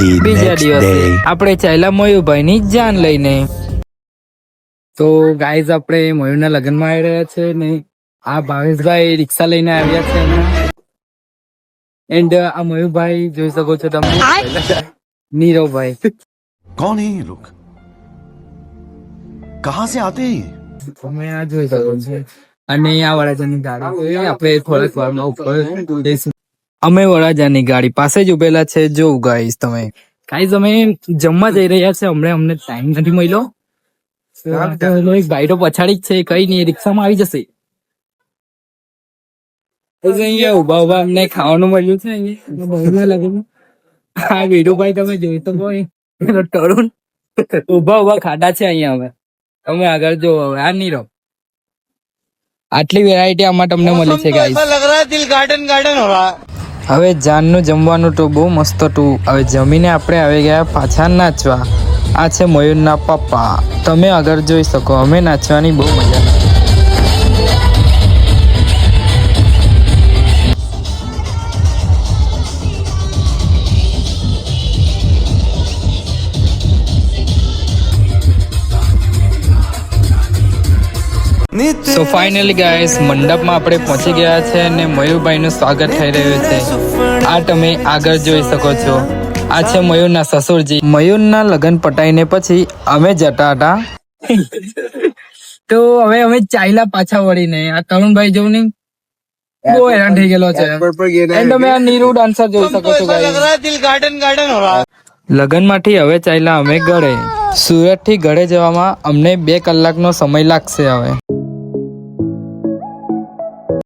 બીજા દિવસે આપણે ચાલ્યા મયુરભાઈ ની જાન લઈને. તો ગાઈઝ આપણે મયુરના લગ્નમાં આવી રહ્યા છે ને આ ભાવેશભાઈ રિક્ષા લઈને આવ્યા છે એન્ડ આ મયુરભાઈ જોઈ શકો છો તમે નીરવભાઈ. कौन है ये लोग कहां से आते हैं તમે આ જોઈ શકો છો અને આ વડાજાની ગાડી આપણે થોડાક વારમાં ઉપર જઈશું. અમે વડાજાની ગાડી પાસે જ ઉભેલા છે. જો ગાઈઝ તમે ગાઈઝ અમે જમવા જઈ રહ્યા છે. અમને ટાઈમ નથી મળ્યો. એક ભાઈ તો પછાડી જ છે, કઈ નહીં રિક્ષામાં આવી જશે. અહીંયા ઉભા ઉભા અમને ખાવાનું મળ્યું છે. હા વીરુભાઈ તમે જોઈ તો કોઈ તરુણ ઉભા ઉભા ખાડા છે અહીંયા. હવે તમે આગળ જો હવે આ નીરવ આટલી વેરાયટી આમાં તમને મળી છે ગાઈસ. હવે જાનનું જમવાનું તો બહુ મસ્ત હતું. હવે જમીને આપણે આવી ગયા પાછા નાચવા. આ છે મયુરના પપ્પા. તમે આગળ જોઈ શકો અમે નાચવાની બહુ મજા આવી. સો ફાઇનલી ગાઈસ મંડપમાં આપણે પહોંચી ગયા છે અને મયુરભાઈનું સ્વાગત થઈ રહ્યું છે. આ તમે આગળ જોઈ શકો છો. આ છે મયુરના સસુરજી. મયુરના લગ્ન પટાઈને પછી અમે જતા હતા તો હવે અમે ચાલ્યા પાછા વળીને. આ તરુણભાઈ જોવું નહીં બહુ હેરાન થઈ ગયેલો છે. એન્ડ તમે આ નીરુ ડાન્સર જોઈ શકો છો ગાઈસ. લગ્ન માંથી હવે ચાલ્યા અમે ઘરે. સુરત થી ઘરે જવામાં અમને 2 કલાકનો સમય લાગશે. હવે